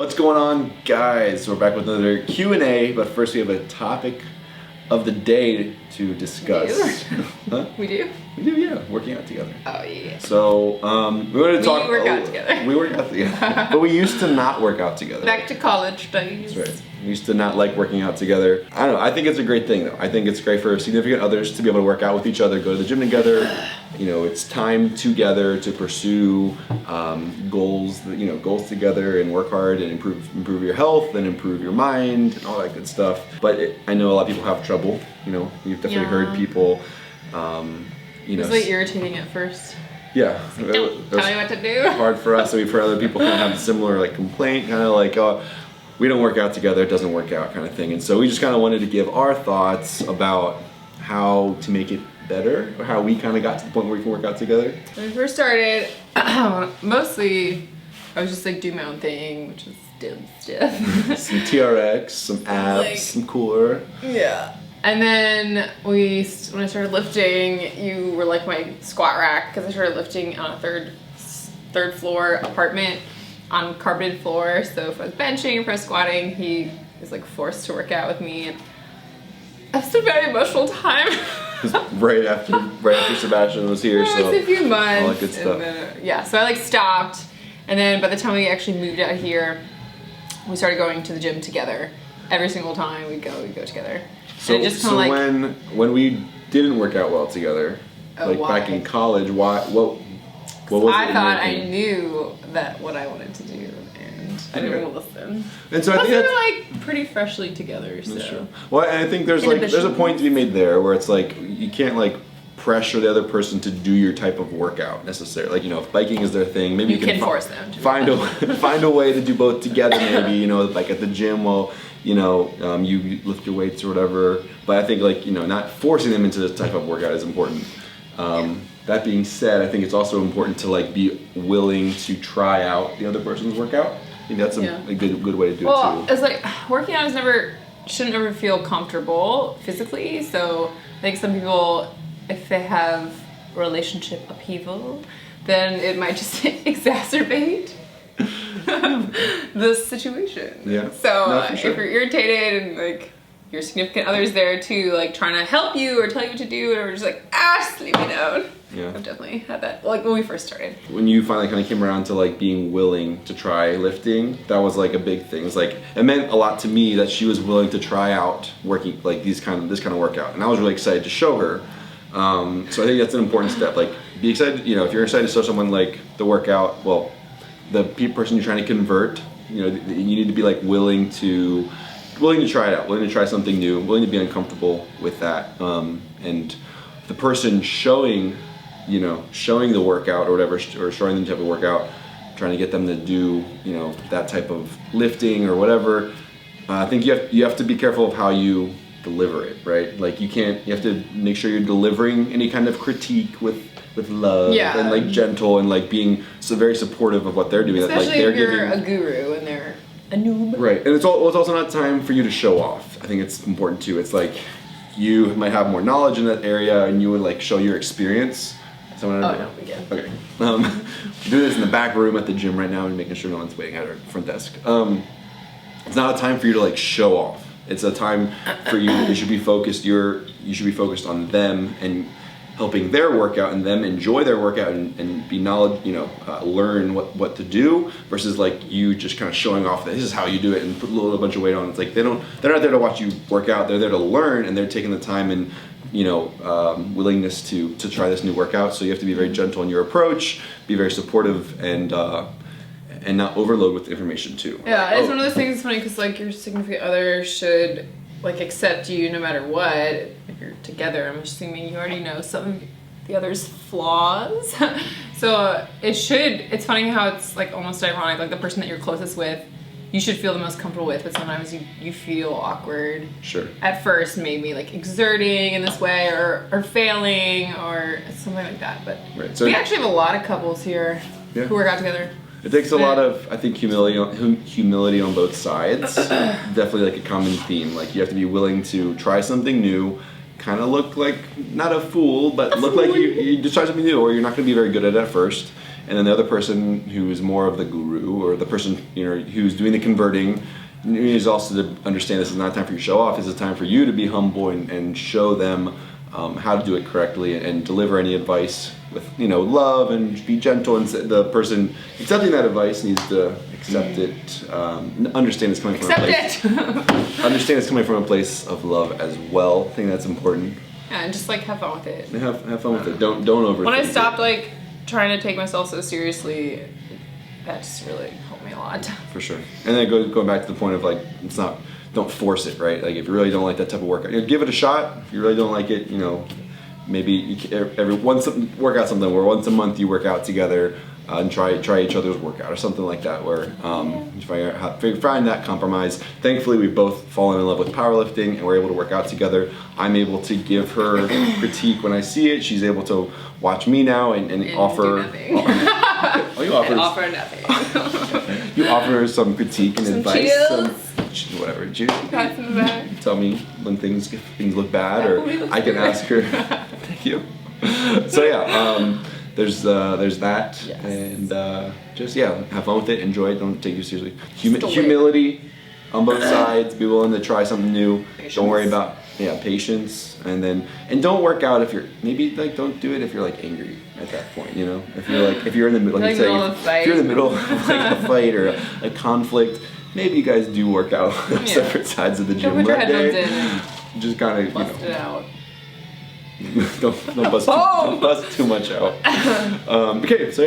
What's going on, guys? We're back with another Q&A, but first we have a topic of the day to discuss. Huh? We do? We do, yeah. Working out together. Oh, yeah. So, we wanted to talk. We work out together. We work out together. But we used to not work out together. Back to college days. That's right. We used to not like working out together. I don't know. I think it's a great thing, though. I think it's great for significant others to be able to work out with each other, go to the gym together. You know, it's time together to pursue goals together and work hard and improve your health and improve your mind and all that good stuff. But I know a lot of people have trouble. You know, we've definitely heard people. It was like irritating at first. Yeah. Don't tell me what to do. Hard for us. So we've heard other people kind of have a similar like complaint, kind of like, oh, we don't work out together, it doesn't work out kind of thing. And so we just kind of wanted to give our thoughts about how to make it better, or how we kind of got to the point where we can work out together. When we first started, mostly I was just like doing my own thing, which is dumb stuff. Some TRX, some abs, some cooler. Yeah. And then when I started lifting, you were like my squat rack, because I started lifting on a third floor apartment on carpeted floor. So if I was benching, if I was squatting, he was like forced to work out with me. And it was a very emotional time. right after Sebastian was here. So it was a few months. All that good stuff. Then, so I like stopped, and then by the time we actually moved out here, we started going to the gym together. Every single time we'd go together. So, when we didn't work out well together, back in college, what was it? I thought I knew what I wanted to do, and I didn't want to listen. And so I think that's like pretty freshly together. So. That's true. Well, and I think there's a point to be made there where it's like you can't like pressure the other person to do your type of workout necessarily. Like, you know, if biking is their thing, maybe you can force them to find a way to do both together. Maybe, you know, like at the gym while you lift your weights or whatever. But I think like, you know, not forcing them into this type of workout is important. That being said, I think it's also important to like be willing to try out the other person's workout. I think that's a good way to do it too. Well, it's like working out shouldn't ever feel comfortable physically. So I think some people, if they have relationship upheaval, then it might just exacerbate the situation. Yeah. So if you're irritated and like your significant other's there too, like trying to help you or tell you what to do, or just like, just leave me down. Yeah. I've definitely had that, like when we first started. When you finally kind of came around to like being willing to try lifting, that was like a big thing. It's like, it meant a lot to me that she was willing to try out working like this kind of workout. And I was really excited to show her. So I think that's an important step. Like, be excited, you know, if you're excited to show someone like the workout, well, the person you're trying to convert, you know, you need to be like willing to try it out, willing to try something new, willing to be uncomfortable with that. And the person showing the workout or whatever, or showing them the type of workout, trying to get them to do, you know, that type of lifting or whatever. I think you have to be careful of how you deliver it, right? Like you have to make sure you're delivering any kind of critique with love and like gentle and like being very supportive of what they're doing. Especially like they're if you're a guru and they're a noob. Right, and it's also not time for you to show off. I think it's important too. It's like you might have more knowledge in that area and you would like show your experience. No, we can. Okay. We're doing this in the back room at the gym right now and making sure no one's waiting at our front desk. It's not a time for you to like show off. It's a time for you should be focused. You should be focused on them and helping their workout and them enjoy their workout and be learn what to do, versus like you just kind of showing off that this is how you do it and put a little bunch of weight on. It's like they're not there to watch you work out. They're there to learn, and they're taking the time and willingness to try this new workout. So you have to be very gentle in your approach, be very supportive, and not overload with information too. Yeah, it's one of those things. It's funny because like your significant other should like accept you no matter what. If you're together, I'm assuming you already know some of the other's flaws. So it's funny how it's like almost ironic, like the person that you're closest with, you should feel the most comfortable with, but sometimes you feel awkward. Sure. At first, maybe like exerting in this way or failing or something like that. But so we actually have a lot of couples here who work out together. It takes a lot of, I think, humility on both sides. Definitely like a common theme. Like you have to be willing to try something new, kind of look like, not a fool, but look like you just try something new, or you're not going to be very good at it at first. and then the other person who is more of the guru, or the person who's doing the converting, is also to understand this is not time for you to show off. It's a time for you to be humble and show them how to do it correctly and deliver any advice with love and be gentle. And the person accepting that advice needs to accept it, understand it's coming from understand it's coming from a place of love as well. I think that's important. Yeah, and just like have fun with it. Have fun with it. Don't overthink. When I stopped like trying to take myself so seriously, that just really helped me a lot. For sure. And then going back to the point of like, don't force it, right? Like if you really don't like that type of workout, give it a shot. If you really don't like it, maybe work out something where once a month you work out together and try each other's workout or something like that, where you find that compromise. Thankfully, we've both fallen in love with powerlifting and we're able to work out together. I'm able to give her critique when I see it. She's able to watch me now and offer. Do nothing. You offer. Offer nothing. You offer her some critique and some advice. Cheers. Whatever. Cheers. Pats in the back. Tell me when things look bad, or I can ask her. Thank you. So yeah, there's that, yes. and just have fun with it, enjoy it, don't take it seriously. Humility on both sides. Be willing to try something new. Patience. Don't worry about patience, and don't work out if you're don't do it if you're like angry at that point. If you're in the middle, if you're in the middle of like a fight or a conflict. Maybe you guys do work out on separate sides of the gym. Don't put your one headphones day. in and Just kind of bust it out. don't bust too much out. Okay, so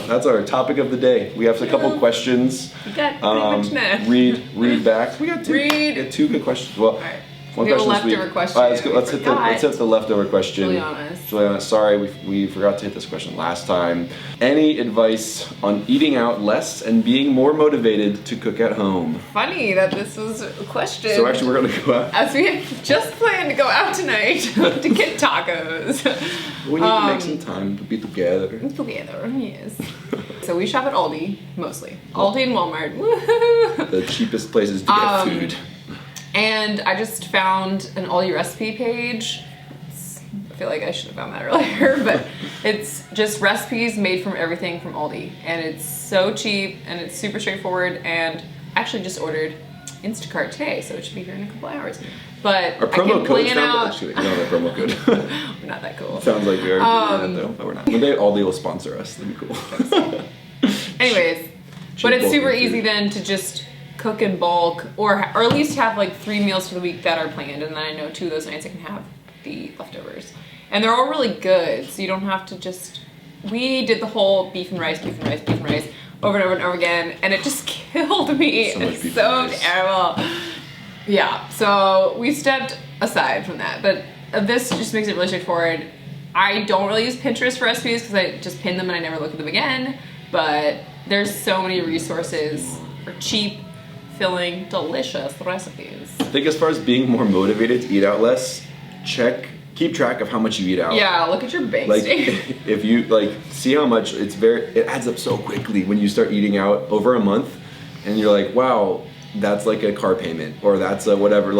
that's our topic of the day. We have a couple questions. We got pretty much now. Read back. We got two. Read. We got two good questions. Well, Alright. one We have a question this leftover week. question. All right, let's hit the leftover question. Juliana, sorry, we forgot to hit this question last time. Any advice on eating out less and being more motivated to cook at home? Funny that this was a question. So actually, we're gonna go out. As we have just planned to go out tonight to get tacos. We need to make some time to be together. Together, yes. So we shop at Aldi, mostly. Aldi and Walmart. Woohoo! The cheapest places to get food. And I just found an Aldi recipe page. I feel like I should have found that earlier, but it's just recipes made from everything from Aldi. And it's so cheap and it's super straightforward, and I actually just ordered Instacart today, so it should be here in a couple hours. But our promo code sounds out. actually, no, the promo code. We're not that cool. Sounds like we are doing that though, but we're not. One day Aldi will sponsor us. That'd be cool. Anyways, but it's super easy then to just cook in bulk, or at least have like 3 meals for the week that are planned, and then I know 2 of those nights I can have the leftovers. And they're all really good, so you don't have to just. We did the whole beef and rice over and over and over again, and it just killed me. It's so terrible. Yeah, so we stepped aside from that, but this just makes it really straightforward. I don't really use Pinterest for recipes because I just pin them and I never look at them again, but there's so many resources for cheap, filling, delicious recipes. I think as far as being more motivated to eat out less, keep track of how much you eat out. Yeah, look at your bank statement. If you see how much it adds up so quickly when you start eating out over a month, and you're like, wow, that's like a car payment, or that's a whatever.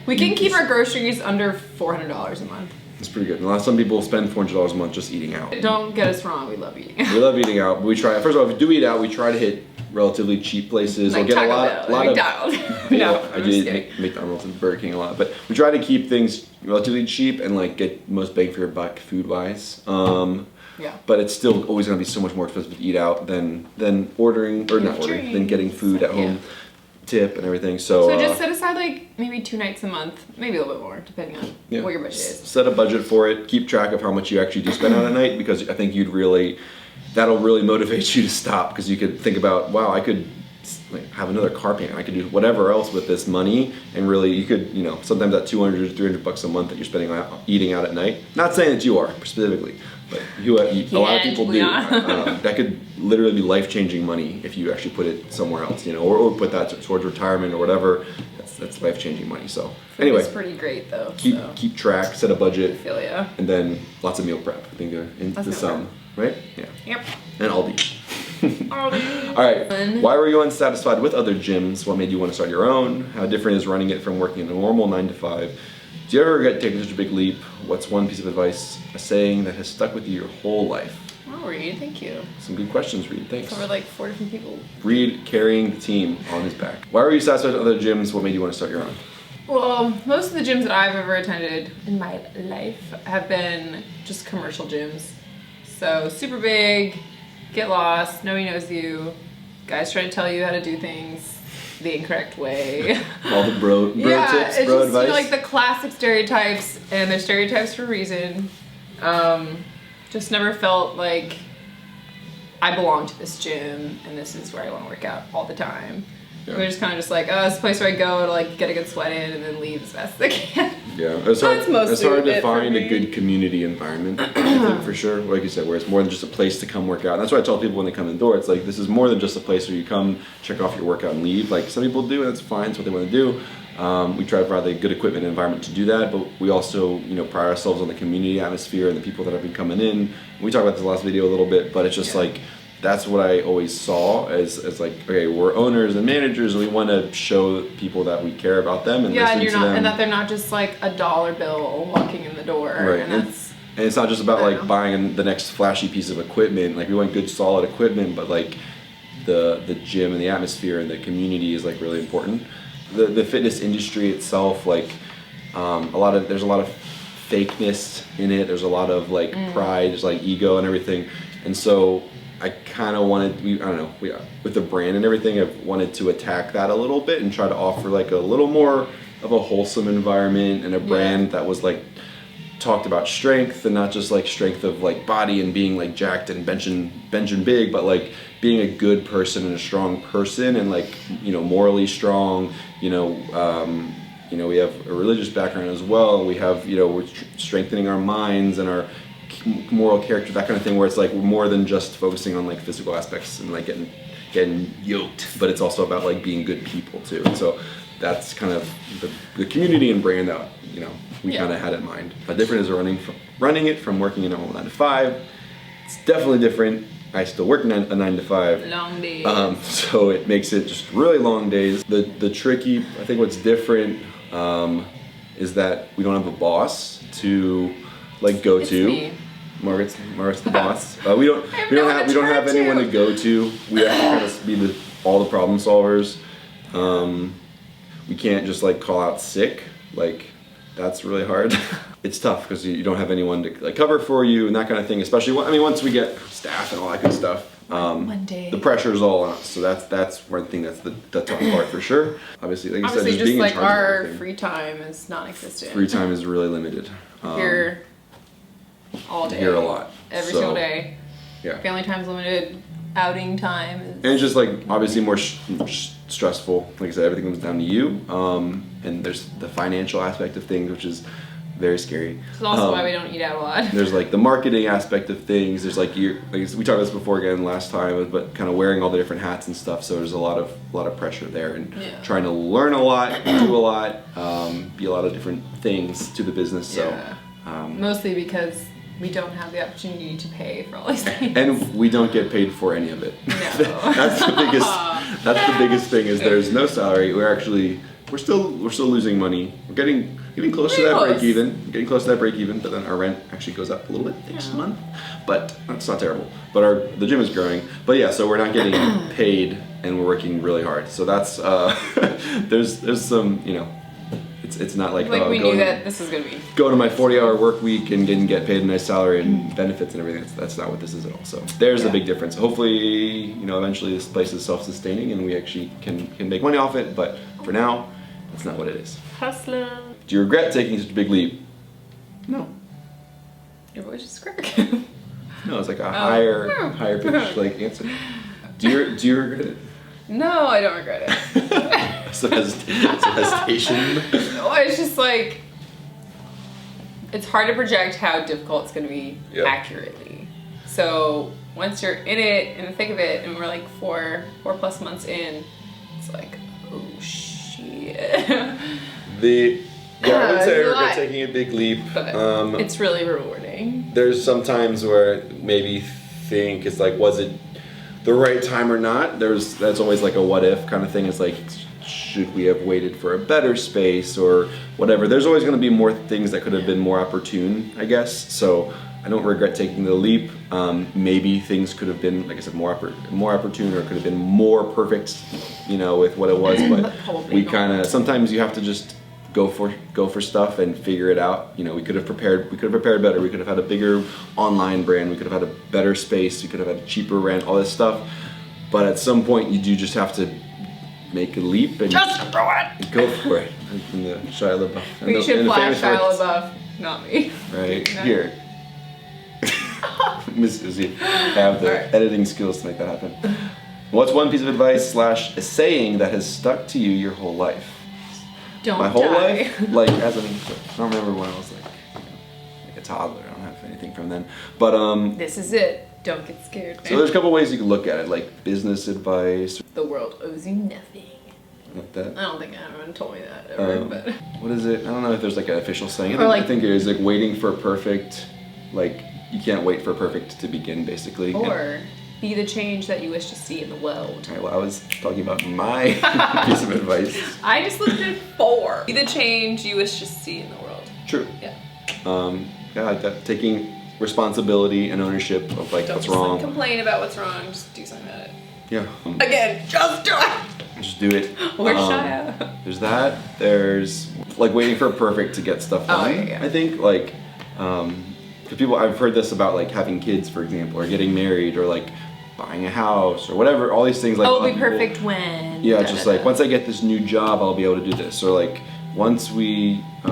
We can keep our groceries under $400 a month. It's pretty good. Some people spend $400 a month just eating out. Don't get us wrong, we love eating. We love eating out, but we try. First of all, if we do eat out, we try to hit relatively cheap places, Like or get Taco a lot Bell, of McDonald's. Yeah, No, I I'm do just eat kidding. McDonald's and Burger King a lot, but we try to keep things relatively cheap and get most bang for your buck food wise. Yeah. But it's still always going to be so much more expensive to eat out than getting food at home. Yeah. Tip and everything. So just set aside maybe 2 nights a month, maybe a little bit more, depending on what your budget is. Set a budget for it. Keep track of how much you actually do spend on a night, because I think that'll really motivate you to stop, because you could think about, wow, I could have another car payment. I could do whatever else with this money, and really you could, sometimes that $200 to $300 a month that you're spending eating out at night. Not saying that you are specifically, but a lot of people do. That could literally be life-changing money if you actually put it somewhere else, or put that towards retirement or whatever. That's life-changing money. So anyway, It's pretty great though. Keep track, set a budget, I feel ya. and then lots of meal prep. I think in the sum, right? Yeah. Yep. And Aldi. Aldi. All right. Why were you unsatisfied with other gyms? What made you want to start your own? How different is running it from working a normal 9 to 5? Do you ever regret taking such a big leap? What's one piece of advice, a saying that has stuck with you your whole life? Oh, Reed, thank you. Some good questions, Reed. Thanks. Covered like 4 different people. Reed carrying the team on his back. Why were you satisfied with other gyms? What made you want to start your own? Well, most of the gyms that I've ever attended in my life have been just commercial gyms. So super big, get lost, nobody knows you, guys trying to tell you how to do things the incorrect way. All the bro yeah, tips, it's bro just, advice. You know, like the classic stereotypes, and they're stereotypes for a reason. Just never felt like I belong to this gym and this is where I want to work out all the time. Yeah. We're just kind of just like, oh, it's a place where I go to like get a good sweat in and then leave as fast as I can. Yeah, it's hard, That's mostly it's hard to it for find a me. good community environment, I think, for sure. Like you said, where it's more than just a place to come work out. And that's why I tell people when they come in the door, it's like, this is more than just a place where you come, check off your workout and leave. Like some people do, and that's fine, it's what they want to do. We try to provide a good equipment and environment to do that, but we also, you know, pride ourselves on the community atmosphere and the people that have been coming in. We talked about this last video a little bit, but it's just like, that's what I always saw as like, okay, we're owners and managers and we want to show people that we care about them and Yeah, listen and you're to not, them. and that they're not just like a dollar bill walking in the door. Right. And that's And it's not just about I like know. buying the next flashy piece of equipment. Like we want good solid equipment, but like the gym and the atmosphere and the community is like really important. The fitness industry itself, like there's a lot of fakeness in it. There's a lot of like pride, there's like ego and everything. And so I kind of wanted, with the brand and everything, I've wanted to attack that a little bit and try to offer like a little more of a wholesome environment and a brand that was like talked about strength and not just like strength of like body and being like jacked and benching big, but like being a good person and a strong person and like, you know, morally strong, we have a religious background as well. We have, we're strengthening our minds and our moral character, that kind of thing, where it's like we're more than just focusing on like physical aspects and like getting yoked, but it's also about like being good people too. And so that's kind of the community and brand that we kind of had in mind. How different is running it from working in a whole 9 to 5? It's definitely different. I still work a 9 to 5. long days. So it makes it just really long days. The tricky, I think what's different is that we don't have a boss to like go It's to. me. Margaret's the boss. We don't no one to have turn anyone to. to go to. We have to kind of be all the problem solvers. We can't just like call out sick. Like that's really hard. It's tough because you don't have anyone to like cover for you and that kind of thing. Especially once we get staff and all that good stuff. One day. The pressure is all on us. So that's one thing that's the tough part for sure. Obviously, like I said, Obviously, just being just in like charge of our everything. free time is non-existent. Free time is really limited. Here all day. Here a lot. Every So, single day. Yeah. Family time's limited. Outing time is. And it's just like obviously more stressful. Like I said, everything comes down to you. And there's the financial aspect of things, which is very scary. It's also why we don't eat out a lot. There's like the marketing aspect of things. There's like we talked about this before again last time, but kind of wearing all the different hats and stuff. So there's a lot of pressure there, and trying to learn a lot, do a lot, be a lot of different things to the business. Yeah. So Mostly because we don't have the opportunity to pay for all these things. and we don't get paid for any of it. No. That's the biggest. That's the biggest thing is there's no salary. We're still losing money. We're getting close to that Close. break even. We're getting close to that break even, but then our rent actually goes up a little bit next month. But that's not terrible. But the gym is growing. But yeah, so we're not getting paid and we're working really hard. So that's there's some it's not like Like we knew going- that this was gonna be. Go to my 40-hour work week and get paid a nice salary and benefits and everything. That's not what this is at all. So there's a big difference. Hopefully, eventually this place is self-sustaining and we actually can make money off it. But for now, that's not what it is. Hustler. Do you regret taking such a big leap? No. Your voice is crack. No, it's like a higher pitch like answer. Do you regret it? No, I don't regret it. Some hesitation. No, it's just like it's hard to project how difficult it's gonna be accurately. So once you're in it, in the thick of it, and we're like four plus months in, it's like, oh shit. I would say I it's a lot. regret taking a big leap. But it's really rewarding. There's some times where maybe think it's like, was it the right time or not? That's always like a what if kind of thing. It's like, should we have waited for a better space or whatever? There's always going to be more things that could have been more opportune, I guess. So I don't regret taking the leap. Maybe things could have been, like I said, more opportune, or could have been more perfect, you know, with what it was. But we kind of, sometimes you have to just go for stuff and figure it out. You know, we could have prepared better. We could have had a bigger online brand. We could have had a better space. We could have had a cheaper rent. All this stuff. But at some point, you do just have to make a leap and just throw it. Go for it. In the Shia LaBeouf. We should flash Shia LaBeouf, not me. Right here. Miss Izzy, have the editing skills to make that happen. What's one piece of advice / a saying that has stuck to you your whole life? Don't My whole die. life? Like, I don't remember when I was like a toddler. I don't have anything from then. But this is it. Don't get scared, man. So there's a couple ways you can look at it, like business advice. The world owes you nothing. Like that. I don't think anyone told me that ever, but what is it? I don't know if there's like an official saying. Or like, I think it is like waiting for perfect, like you can't wait for perfect to begin, basically. Or be the change that you wish to see in the world. All right, well, I was talking about my piece of advice. I just looked at 4. Be the change you wish to see in the world. True. Yeah. Yeah, like that. Taking responsibility and ownership of like Don't what's just wrong. Like, complain about what's wrong. Just do something about it. Yeah. Again, just do it. Just do it. We're Shia. There's that. There's like waiting for perfect to get stuff done. Yeah. I think like, because people, I've heard this about like having kids, for example, or getting married, or like buying a house, or whatever. All these things like. Oh, it'll be perfect when. Yeah, just like once I get this new job, I'll be able to do this, or like once we, I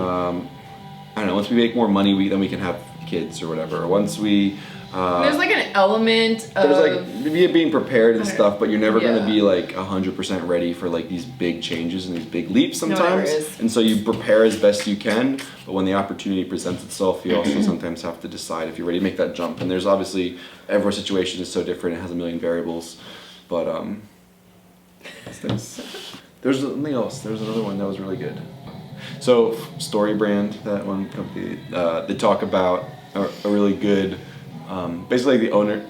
don't know, once we make more money, then we can have kids or whatever. Or once we. There's like an element of. There's like being prepared and stuff, but you're never Yeah. going to be like 100% ready for like these big changes and these big leaps No, sometimes. never is. And so you prepare as best you can, but when the opportunity presents itself, you also sometimes have to decide if you're ready to make that jump. And there's obviously every situation is so different; it has a million variables. But there's something else. There's another one that was really good. So Story Brand, that one company, they talk about a really good. Basically the owner,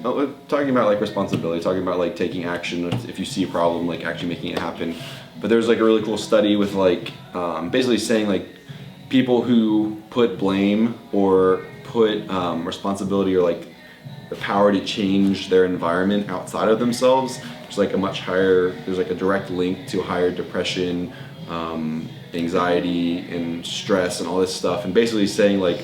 talking about like responsibility, talking about like taking action if you see a problem, like actually making it happen. But there's like a really cool study with like basically saying like people who put blame or put responsibility or like the power to change their environment outside of themselves, there's like a much higher, there's like a direct link to higher depression, anxiety and stress and all this stuff. And basically saying like,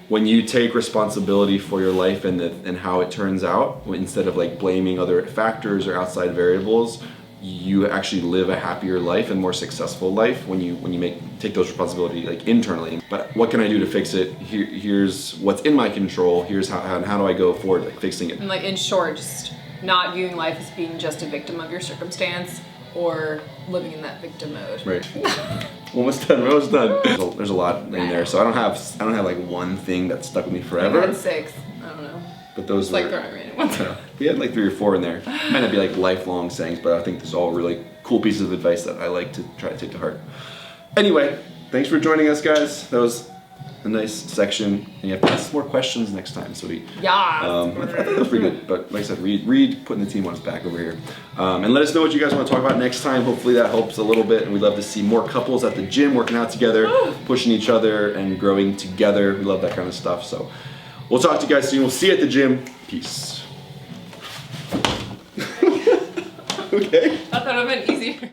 when you take responsibility for your life and how it turns out, instead of like blaming other factors or outside variables, you actually live a happier life and more successful life when you take those responsibilities like internally. But what can I do to fix it? Here's what's in my control. Here's how do I go forward like fixing it. And like in short, just not viewing life as being just a victim of your circumstance or living in that victim mode. Right. Almost done. There's a lot in there, so I don't have like one thing that stuck with me forever. I had 6. I don't know. But those It's like throwing random ones. We had like 3 or 4 in there. Might not be like lifelong sayings, but I think there's all really cool pieces of advice that I like to try to take to heart. Anyway, thanks for joining us, guys. That was a nice section, and you have to ask more questions next time. So I thought that was pretty good. But like I said, Reed putting the team on his back over here. And let us know what you guys want to talk about next time. Hopefully that helps a little bit. And we'd love to see more couples at the gym working out together, pushing each other and growing together. We love that kind of stuff. So we'll talk to you guys soon. We'll see you at the gym. Peace. Okay. I thought it would have been easier.